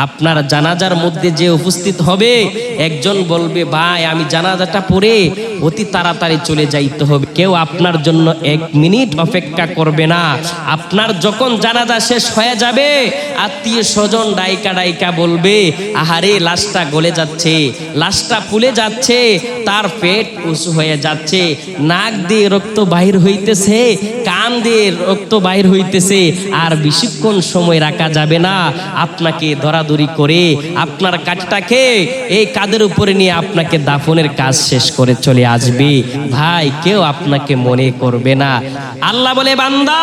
আপনার জানাজার মধ্যে যে উপস্থিত হবে একজন বলবে ভাই আমি জানাজাটা পড়ে অতি তাড়াতাড়ি চলে যাইতে হবে, কেউ আপনার জন্য 1 মিনিট অপেক্ষা করবে না। আপনার যখন জানাজা শেষ হয়ে যাবে আত্মীয় স্বজন ডাইকা ডাইকা বলবে আহারে লাশটা গলে যাচ্ছে, লাশটা ফুলে যাচ্ছে, তার পেট উঁচু হয়ে যাচ্ছে, নাক দিয়ে রক্ত বাহির হইতেছে, কান দিয়ে রক্ত বাহির হইতেছে, আর বেশিক্ষণ সময় রাখা যাবে না। আপনাকে ধরাধরি করে আপনার কাঠটাকে এই কাঁধের উপরে নিয়ে আপনাকে দাফনের কাজ শেষ করে চলে আসবে। ভাই কেউ আপনাকে মনে করবে না। আল্লাহ বলে বান্দা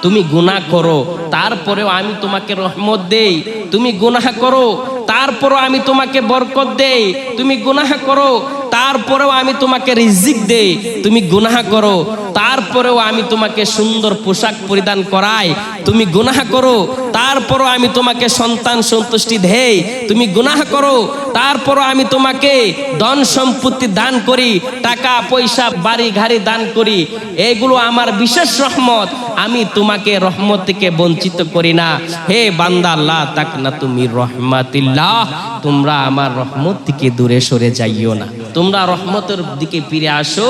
তুমি গুনাহ করো তারপরেও আমি তোমাকে রহমত দেই, তুমি গুনাহ করো তারপরেও আমি তোমাকে বরকত দেই, তুমি গুনাহ করো তারপরেও আমি তোমাকে রিজিক দেই, তুমি গুনাহ করো তারপরেও আমি তোমাকে সুন্দর পোশাক পরিধান করাই, তুমি গুনাহ করো তারপরও আমি তোমাকে সন্তান সন্তুষ্টি দেই, তুমি গুনাহ করো তারপরও আমি তোমাকে ধন সম্পত্তি দান করি, টাকা পয়সা বাড়ি গাড়ি দান করি, এগুলো আমার বিশেষ রহমত, আমি তোমাকে রহমত থেকে বঞ্চিত করি না। হে বান্দা আল্লাহ তাকনা তুমি রহমাতিল্লাহ, তোমরা আমার রহমত থেকে দূরে সরে যাইও না, তোমরা রহমতের দিকে ফিরে আসো,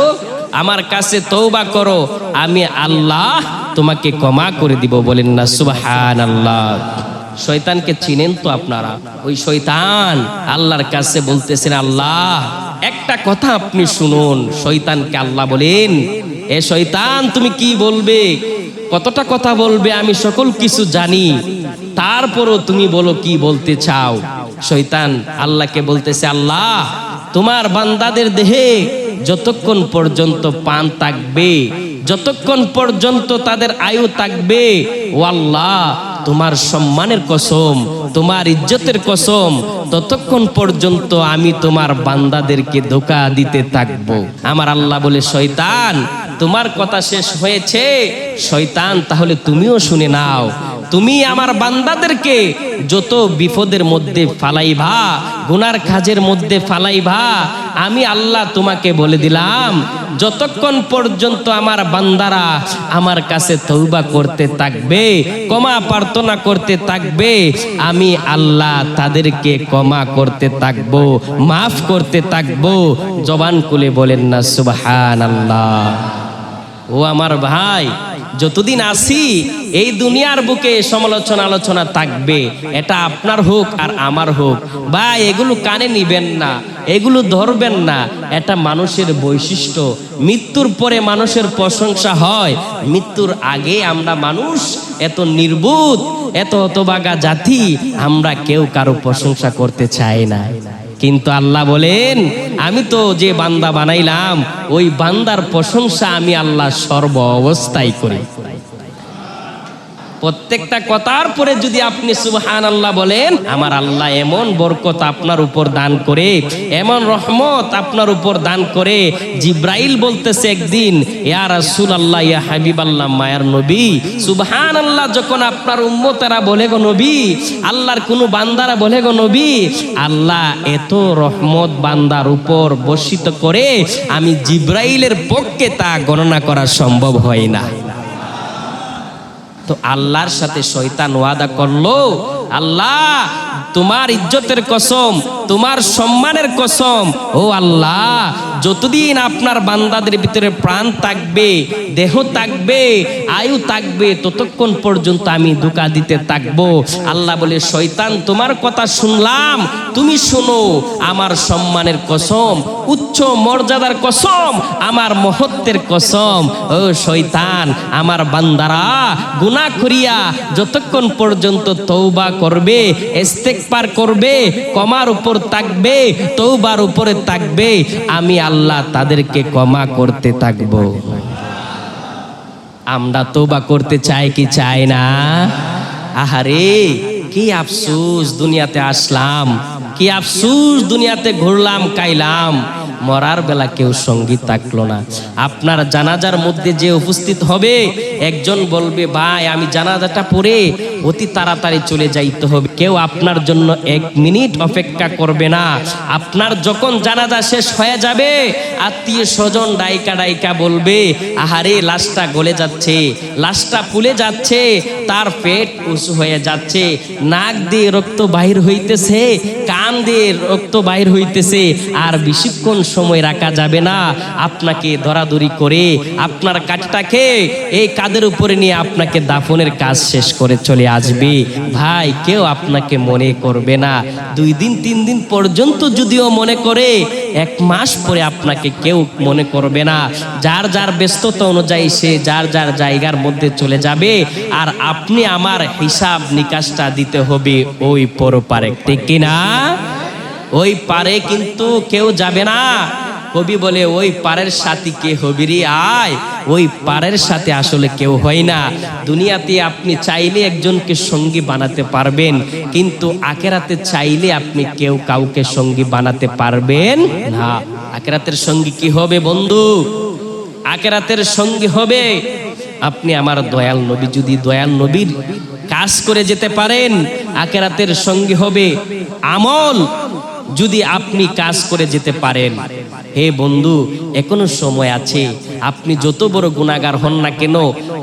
আমার কাছে তওবা করো, আমি আল্লাহ তোমাকে ক্ষমা করে দিব। বলেন না সুবহানাল্লাহ। শয়তানকে চিনেন তো আপনারা? ওই শয়তান আল্লাহর কাছে বলতেছেন আল্লাহ একটা কথা আপনি শুনুন। শয়তানকে আল্লাহ বলেন এ শয়তান তুমি কি বলবে, কতটা কথা বলবে, আমি সকল কিছু জানি, তারপরও তুমি বলো কি বলতে চাও। শয়তান আল্লাহকে বলতেছে আল্লাহ তোমার বান্দাদের দেহে যতক্ষণ পর্যন্ত প্রাণ থাকবে, যতক্ষণ পর্যন্ত তাদের আয়ু থাকবে, ও আল্লাহ তোমার সম্মানের কসম, তোমার ইজ্জতের কসম, ততক্ষণ পর্যন্ত আমি তোমার বান্দাদেরকে ধোঁকা দিতে থাকবো। আমার আল্লাহ বলে শয়তান তোমার কথা শেষ হয়েছে, শয়তান তাহলে তুমিও শুনে নাও, তুমি আমার বান্দাদেরকে যত বিপদের মধ্যে ফালাইবা, গুনার কাজের মধ্যে ফালাইবা, আমি আল্লাহ তোমাকে বলে দিলাম যতক্ষণ পর্যন্ত আমার বান্দারা আমার কাছে তওবা করতে থাকবে, ক্ষমা প্রার্থনা করতে থাকবে, আমি আল্লাহ তাদেরকে ক্ষমা করতে থাকবো, মাফ করতে থাকবো। জবান খুলে বলেন না সুবহানাল্লাহ। ও আমার ভাই, যতদিন আসি এই দুনিয়ার বুকে সমালোচনা আলোচনা থাকবে, এটা আপনার হোক আর আমার হোক, ভাই এগুলো কানে নিবেন না, এগুলো ধরবেন না, এটা মানুষের বৈশিষ্ট্য। মৃত্যুর পরে মানুষের প্রশংসা হয়, মৃত্যুর আগে আমরা মানুষ এত নির্বোধ, এত হতভাগা জাতি, আমরা কেউ কারো প্রশংসা করতে চাই না। কিন্তু আল্লাহ বলেন আমি তো যে বান্দা বানাইলাম ওই বান্দার প্রশংসা আমি আল্লাহ সর্ব অবস্থায় করি। প্রত্যেকটা কথার পরে যদি আপনি সুবহানাল্লাহ বলেন, আমার আল্লাহ এমন বরকত আপনার উপর দান করে, এমন রহমত আপনার উপর দান করে। জিব্রাইল বলতেছে একদিন ইয়া রাসূলুল্লাহ, ইয়া হাবিবাল্লাহ, মায়ার নবী, সুবহানাল্লাহ যখন আপনার উম্মতেরা বলে গো নবী, আল্লাহর কোন বান্দারা বলে গো নবী, আল্লাহ এত রহমত বান্দার উপর বর্ষিত করে আমি জিব্রাইলের পক্ষে তা গণনা করা সম্ভব হয় না। তো আল্লাহর সাথে শয়তান ওয়াদা করলো, আল্লাহ তোমার ইজ্জতের কসম, তোমার সম্মানের কসম, ও আল্লাহ যতদিন আপনার বান্দাদের ভিতরে প্রাণ থাকবে, দেহ থাকবে, আয়ু থাকবে, ততক্ষণ পর্যন্ত আমি ধোঁকা দিতে থাকবো। আল্লাহ বলে শয়তান তোমার কথা শুনলাম, তুমি শোনো, আমার সম্মানের কসম, উচ্চ মর্যাদার কসম, আমার মহত্বের কসম, ও শয়তান আমার বান্দারা গুনাহ করিয়া যতক্ষণ পর্যন্ত তওবা করবে, ইস্তেগফার করবে, ক্ষমার উপর থাকবে, তওবার উপরে থাকবে, আমি আল্লাহ তাদেরকে ক্ষমা করতে থাকব। আমরা তওবা করতে চাই কি চাই না? আহারে কি আফসোস, দুনিয়াতে আসলাম কি আফসোস, দুনিয়াতে ঘুরলাম কাইলাম, মরার বেলা কেউ সঙ্গী থাকলো না। আপনার জানাজার মধ্যে যে উপস্থিত হবে, একজন বলবে ভাই আমি জানাজাটা পড়ে অতি তাড়াতাড়ি চলে যাইতে হবে। কেউ আপনার জন্য 1 মিনিট অপেক্ষা করবে না। আপনার যখন জানাজা শেষ হয়ে যাবে, আত্মীয় স্বজন ডাইকা ডাইকা বলবে আহারে লাশটা গলে যাচ্ছে, লাশটা ফুলে যাচ্ছে, তার পেট উঁচু হয়ে যাচ্ছে, নাক দিয়ে রক্ত বাহির হইতেছে, কান দিয়ে রক্ত বাহির হইতেছে, আর বেশিক্ষণ সময় রাখা যাবে না। আপনাকে ধরাধরি করে আপনার কাঠটাকে এই কাঁধের উপরে নিয়ে আপনাকে দাফনের কাজ শেষ করে চলে আসবে। ভাই কেউ আপনাকে মনে করবে না। 2 দিন 3 দিন পর্যন্ত যদিও মনে করে, 1 মাস পরে আপনাকে কেউ মনে করবে না। যার যার ব্যস্ততা অনুযায়ী সে যার যার জায়গার মধ্যে চলে যাবে, আর আপনি আমার হিসাব নিকাশটা দিতে হবে ওই পরপারে, ঠিক কিনা? ওই পারে কিন্তু কেউ যাবে না। কবি বলে ওই পারের সাথী কে হবি রে আয়, ওই পারের সাথে আসলে কেউ হয় না। দুনিয়াতে আপনি চাইলে একজনকে সঙ্গী বানাতে পারবেন, কিন্তু আখেরাতে চাইলে আপনি কেউ কাউকে সঙ্গী বানাতে পারবেন না। আখেরাতের সঙ্গী কি হবে বন্ধু? আখেরাতের সঙ্গী হবে আপনি আমার দয়াল নবী। যদি দয়াল নবীর কাজ করে যেতে পারেন, আখেরাতের সঙ্গী হবে আমল। যদি আপনি কাজ করে যেতে পারেন, হে বন্ধু এখনো সময় আছে। আপনি যত বড় গুনাহগার হন না কেন,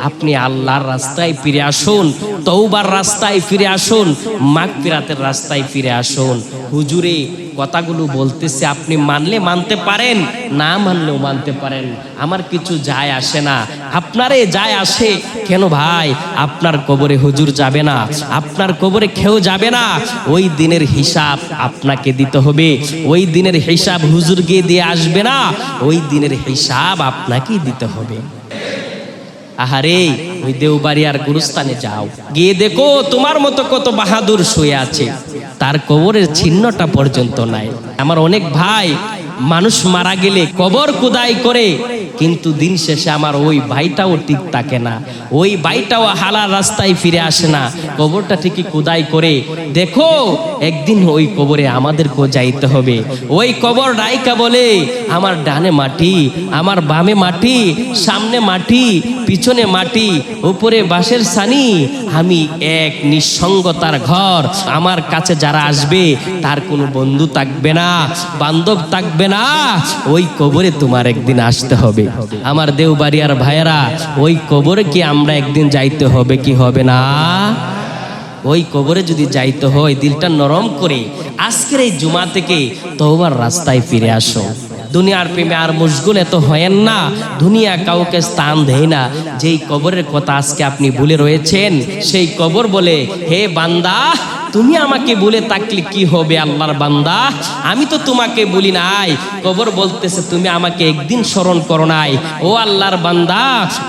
আপনি আল্লাহর রাস্তায় ফিরে আসুন, তওবার রাস্তায় ফিরে আসুন, মাগফিরাতের রাস্তায় ফিরে আসুন। হুজুরে কথাগুলো বলতেছে, আপনি মানলে মানতে পারেন, না মানলেও মানতে পারেন, আমার কিছু যায় আসে না। আপনারে যায় আসে কেন ভাই? আপনার কবরে হুজুর যাবে না, আপনার কবরে কেউ যাবে না। ওই দিনের হিসাব আপনাকে দিতে হবে। ওই দিনের হিসাব হুজুর গিয়ে দিয়ে আসবে না, ওই দিনের হিসাব আপনাকেই দিতে হবে। আহারে ওই দেওবাড়িয়ার গুরুস্থানে যাও, গিয়ে দেখো তোমার মতো কত বাহাদুর শুয়ে আছে, তার কবরের চিহ্নটা পর্যন্ত নাই। আমার অনেক ভাই মানুষ মারা গেলে কবর খোদাই করে, কিন্তু দিন শেষে আমার ওই ভাইটাও ঠিক থাকে না, ওই ভাইটাও হালাল রাস্তায় ফিরে আসে না, কবরটা ঠিকই খোদাই করে। দেখো একদিন ওই কবরে আমাদেরকেও যাইতে হবে। ওই কবর ডাইকা বলে আমার ডানে মাটি, আমার বামে মাটি, সামনে মাটি, পিছনে মাটি, উপরে বাঁশের ছানি, আমি এক নিঃসঙ্গতার ঘর। আমার কাছে যারা আসবে তার কোনো বন্ধু থাকবে না, বান্ধব থাকবে না। ওই কবরে তোমার একদিন আসতে হবে। আমার দেওবাড়িয়ার ভাইয়েরা, ওই কবরে কি আমরা একদিন যাইতে হবে কি হবে না? ওই কবরে যদি যাইতে হয়, দিলটা নরম করে আজকের এই জুমা থেকে তওবার রাস্তায় ফিরে আসো। দুনিয়ার প্রেমে আর মুশগুল এত হয়েন না। দুনিয়া কাউকে স্থান দেয় না। যেই কবরের কথা আজকে আপনি ভুলে রয়েছেন, সেই কবর বলে হে বান্দা তুমি আমাকে বলে থাকলে কি হবে আল্লাহর বান্দা, আমি তো তোমাকে বলি নাই। কবর বলতেছে তুমি আমাকে একদিন স্মরণ করো নাই। ও আল্লাহর বান্দা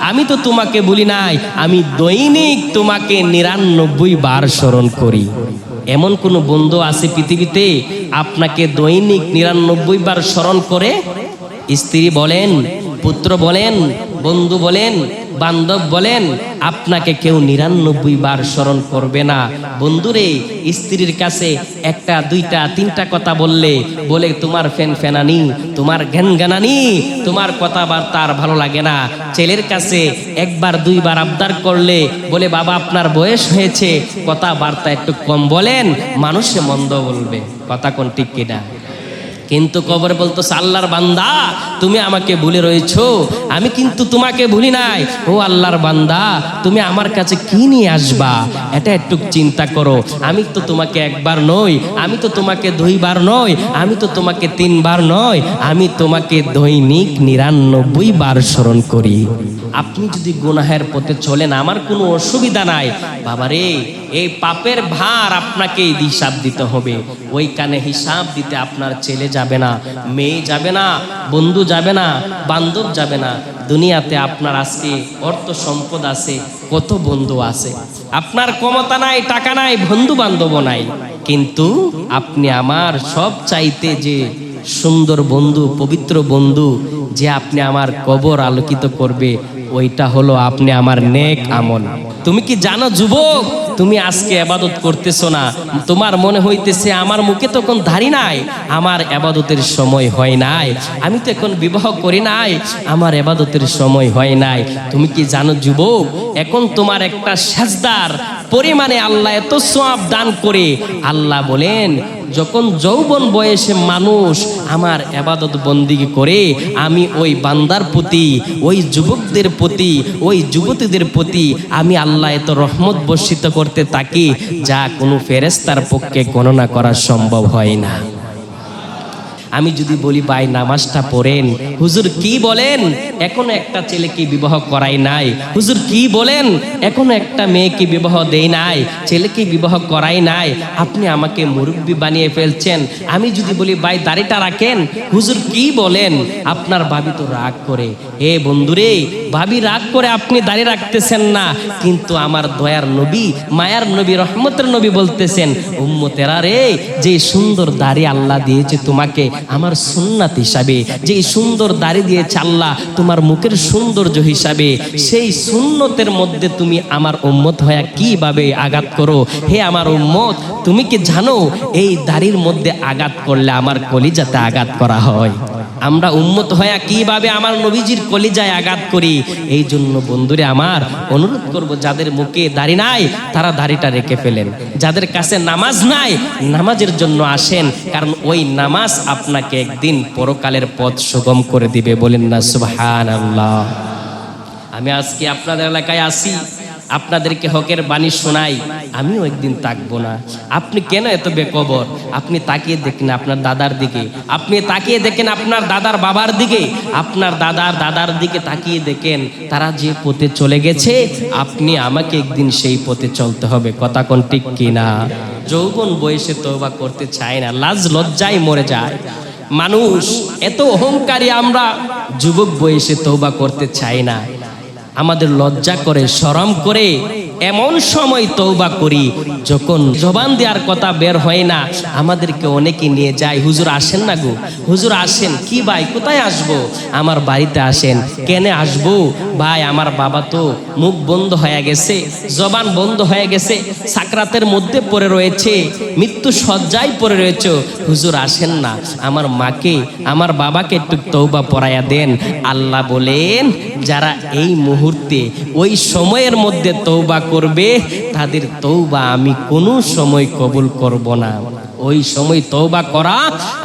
আমি তো তোমাকে বলি নাই, আমি দৈনিক তোমাকে 99 বার স্মরণ করি। এমন কোন বন্ধু আছে পৃথিবীতে আপনাকে দৈনিক 99 বার স্মরণ করে? স্ত্রী বলেন, পুত্র বলেন, বন্ধু বলেন, বান্ধব বলেন, আপনাকে কেউ 99 বার স্মরণ করবে না। বন্ধুরে স্ত্রীর কাছে 1টা 2টা 3টা কথা বললে বলে তোমার ফেনানি, তোমার জ্ঞানানি, তোমার কথাবার্তা আর ভালো লাগে না। ছেলের কাছে 1বার 2বার আবদার করলে বলে বাবা আপনার বয়স হয়েছে, কথাবার্তা একটু কম বলেন, মানুষে মন্দ বলবে। কথা কোন ঠিক কিনা? কিন্তু কবরে বলতো আল্লাহর বান্দা তুমি আমাকে ভুলে রয়েছো, আমি কিন্তু তোমাকে ভুলি নাই। ও আল্লাহর বান্দা তুমি আমার কাছে কি নিয়ে আসবা এটা একটু চিন্তা করো। আমি তো তোমাকে 1বার নই, আমি তো তোমাকে 2বার নই, আমি তো তোমাকে 3বার নই, আমি তোমাকে দৈনিক 99 বার স্মরণ করি। আপনি যদি গুনাহের পথে চলেন আমার কোনো অসুবিধা নাই। বাবারে এই পাপের ভার আপনাকে হিসাব দিতে হবে। ওইখানে হিসাব দিতে আপনার ছেলে যাবে না, মেয়ে যাবে না, বন্ধু যাবে না, বান্ধব যাবে না। দুনিয়াতে আপনার আজকে অর্থ সম্পদ আছে, কত বন্ধু আছে, আপনার ক্ষমতা নাই, টাকা নাই, বন্ধু বান্ধব নাই, কিন্তু আপনি আমার সব চাইতে যে সুন্দর বন্ধু, পবিত্র বন্ধু, যে আপনি আমার কবর আলোকিত করবে, ওইটা হলো আপনি আমার নেক আমল। তুমি কি জানো যুবক, তুমি আজকে ইবাদত করতেছো না, তোমার মনে হইতেছে আমার মুখে তো কোন দাড়ি নাই, আমার ইবাদতের সময় হয় নাই, আমি তো এখন বিবাহ করি নাই, আমার ইবাদতের সময় হয় নাই। তুমি কি জানো যুবক, এখন তোমার একটা সেজদার পরিমাণে আল্লাহ এত সওয়াব দান করে। আল্লাহ বলেন যখন যৌবন বয়সে মানুষ আমার ইবাদত বন্দিগি করে, আমি ওই বান্দার প্রতি, ওই যুবকদের প্রতি, ওই যুবতীদের প্রতি আমি আল্লাহ এত রহমত বর্ষিত করতে থাকি যা কোনো ফেরেশতার পক্ষে গণনা করা সম্ভব হয় না। আমি যদি বলি ভাই নামাজটা পড়েন, হুজুর কি বলেন, এখনো একটা ছেলেকে বিবাহ করাই নাই, হুজুর কি বলেন, এখনো একটা মেয়েকে বিবাহ দেই নাই, ছেলেকে বিবাহ করাই নাই, আপনি আমাকে মুরব্বি বানিয়ে ফেলছেন। আমি যদি বলি ভাই দাড়িটা রাখেন, হুজুর কি বলেন, আপনার ভাবি তো রাগ করে। এ বন্ধুরে, ভাবি রাগ করে আপনি দাড়ি রাখতেছেন না, কিন্তু আমার দয়ার নবী, মায়ার নবী, রহমতের নবী বলতেছেন উম্মতেরা রে, যে সুন্দর দাড়ি আল্লাহ দিয়েছে তোমাকে আমার সুন্নাত হিসাবে, যে সুন্দর দাড়ি দিয়েছে আল্লাহ তোমার মুখের সৌন্দর্য হিসাবে, সেই সুন্নতের মধ্যে তুমি আমার উম্মত হয়ে কিভাবে আঘাত করো। হে আমার উম্মত, তুমি কি জানো এই দাড়ির মধ্যে আঘাত করলে আমার কলিজাতে আঘাত করা হয়। আমরা উম্মত হয়ে কিভাবে আমার নবীজির কলিজায় আঘাত করি। এই জন্য বন্ধুরে আমার অনুরোধ করব, যাদের মুখে দাড়ি নাই তারা দাড়িটা রেখে ফেলেন, যাদের কাছে নামাজ নাই নামাজের জন্য আসেন, কারণ ওই নামাজ আপনাকে একদিন পরকালের পথ সুগম করে দিবে। বলেন না সুবহানাল্লাহ। আমি আজকে আপনাদের এলাকায় আসি, আপনাদেরকে হকের বাণী শোনাই, আমিও একদিন থাকবো না। আপনি কেন এত বেকবর? আপনি তাকিয়ে দেখেন আপনার দাদার দিকে, আপনি তাকিয়ে দেখেন আপনার দাদার বাবার দিকে, আপনার দাদার দাদার দিকে তাকিয়ে দেখেন, তারা যে পথে চলে গেছে আপনি আমাকে একদিন সেই পথে চলতে হবে। কথা কোন ঠিক কিনা? যৌবন বয়সে তওবা করতে চায় না, লাজ লজ্জায় মরে যায় মানুষ। এত অহংকারী আমরা, যুবক বয়সে তওবা করতে চাই না, আমাদের লজ্জা করে, শরম করে। এমন সময় তওবা করি যখন জবান দেওয়ার কথা বের হয় না, আমাদেরকে অনেকে নিয়ে যায়, হুজুর আসেন না গো, হুজুর আসেন। কি ভাই কোথায় আসবো? আমার বাড়িতে আসেন। কেন আসবো ভাই? আমার বাবা তো মুখ বন্ধ হয়ে গেছে, জবান বন্ধ হয়ে গেছে, সাকরাতের মধ্যে পড়ে রয়েছে, মৃত্যু শয্যায় পড়ে রয়েছে, হুজুর আসেন না, আমার মাকে আমার বাবাকে একটু তওবা পড়াইয়া দেন। আল্লাহ বলেন যারা এই মুহূর্তে ওই সময়ের মধ্যে তওবা করবে তাদের তওবা আমি কোনো সময় কবুল করব না। ওই সময় তওবা করা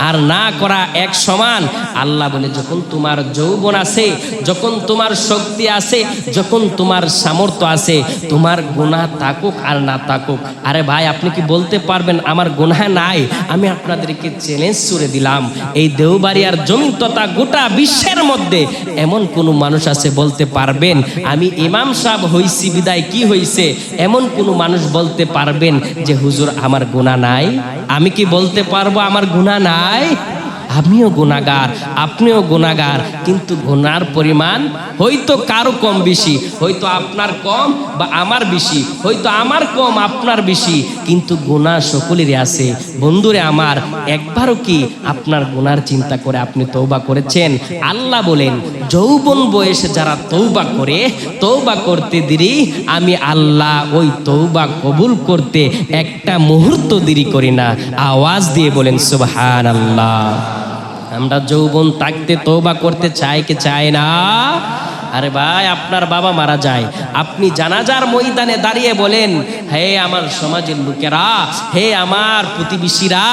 আর না করা এক সমান। আল্লাহ বলে যখন তোমার যৌবন আছে, যখন তোমার শক্তি আছে, যখন তোমার সামর্থ্য আছে, তোমার গুনাহ থাকুক আর না থাকুক। আরে ভাই আপনি কি বলতে পারবেন আমার গুনাহ নাই? আমি আপনাদেরকে চ্যালেঞ্জ ছুড়ে দিলাম, এই দেওবাড়িয়ার জমি তথা গোটা বিশ্বের মধ্যে এমন কোন মানুষ আছে বলতে পারবেন আমি ইমাম সাহেব হইছি বিদায় কি হইছে? এমন কোন মানুষ বলতে পারবেন যে হুজুর আমার গুনাহ নাই? আমি কি বলতে পারবো আমার গুনাহ নাই? আমিও গুনাহগার, আপনিও গুনাহগার, কিন্তু গুনার পরিমাণ হয়তো কারো কম বেশি, হয়তো আপনার কম বা আমার বেশি, হয়তো আমার কম আপনার বেশি, কিন্তু গুনাহ সকলেরই আছে। বন্ধুরে আমার, একবারও কি আপনার গুনার চিন্তা করে আপনি তওবা করেছেন? আল্লাহ বলেন যৌবন বয়সে যারা তওবা করে, তওবা করতে দেরি আমি আল্লাহ ওই তওবা কবুল করতে একটা মুহূর্ত দেরি করি না। আওয়াজ দিয়ে বলেন সুবহানাল্লাহ। আমরা যৌবন থাকতে তওবা করতে চাই কি চাই না? আরে ভাই আপনার বাবা মারা যায়, আপনি জানাজার ময়দানে দাঁড়িয়ে বলেন হে আমার সমাজের লোকেরা, হে আমার প্রতিবেশীরা,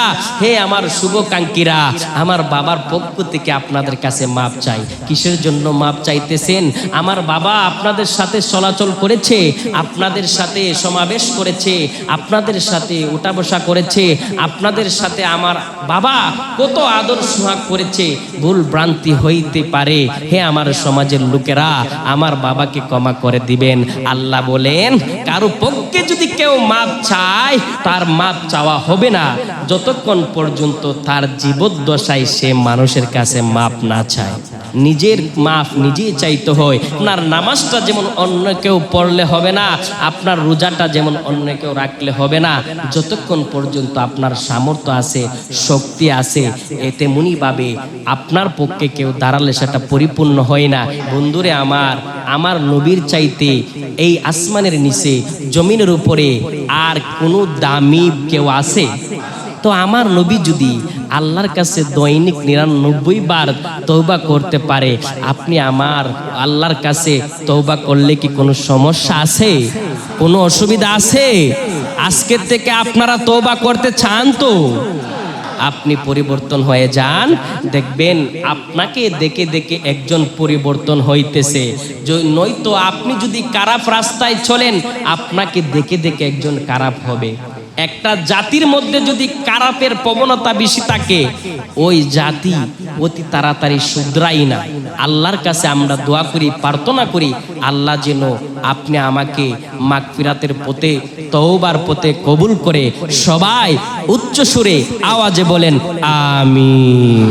হে আমার শুভকাঙ্ক্ষীরা, আমার বাবার পক্ষ থেকে আপনাদের কাছে মাপ চাই। কিসের জন্য মাপ চাইতেছেন? আমার বাবা আপনাদের সাথে চলাচল করেছে, আপনাদের সাথে সমাবেশ করেছে, আপনাদের সাথে উঠা বসা করেছে, আপনাদের সাথে আমার বাবা কত আদর সোহাগ করেছে, ভুল ভ্রান্তি হইতে পারে। হে আমার সমাজের লোকেরা, আমার বাবাকে ক্ষমা করে দিবেন। আল্লাহ বলেন কারো পক্ষে যদি কেউ মাপ চায় তার মাপ চাওয়া হবে না যতক্ষণ পর্যন্ত তার জীবদ্দশায় সে মানুষের কাছে মাপ না চায়। নিজের মাপ নিজেই চাইতে হয়। আপনার নামাজটা যেমন অন্য কেউ পড়লে হবে না, আপনার রোজাটা যেমন অন্য কেউ রাখলে হবে না, যতক্ষণ পর্যন্ত আপনার সামর্থ্য আছে, শক্তি আছে, তেমনি ভাবে আপনার পক্ষে কেউ দাঁড়ালে সেটা পরিপূর্ণ হয় না। বন্ধুরে আমার, আমার নবীর চাইতে এই আসমানের নিচে জমিনের উপরে আর কোনো দামি কেউ আছে? তো আমার নবী যদি আল্লাহর কাছে দৈনিক 99 বার তওবা করতে পারে, আপনি আমার আল্লাহর কাছে তওবা করলে কি কোনো সমস্যা আছে? কোনো অসুবিধা আছে? আজকের থেকে আপনারা তওবা করতে চান তো? আপনি পরিবর্তন হয়ে যান, দেখবেন আপনাকে দেখে দেখে একজন পরিবর্তন হইতেছে। নয়তো আপনি যদি খারাপ রাস্তায় চলেন, আপনাকে দেখে দেখে একজন খারাপ হবে। একটা জাতির মধ্যে যদি খারাপের প্রবণতা বেশি থাকে, ওই জাতি অতি তাড়াতাড়ি শুধরাই না। আল্লাহর কাছে আমরা দোয়া করি, প্রার্থনা করি, আল্লাহ যেন আপনি আমাকে মাগফিরাতের পথে, তওবার পথে কবুল করে। সবাই উচ্চ সুরে আওয়াজে বলেন আমিন।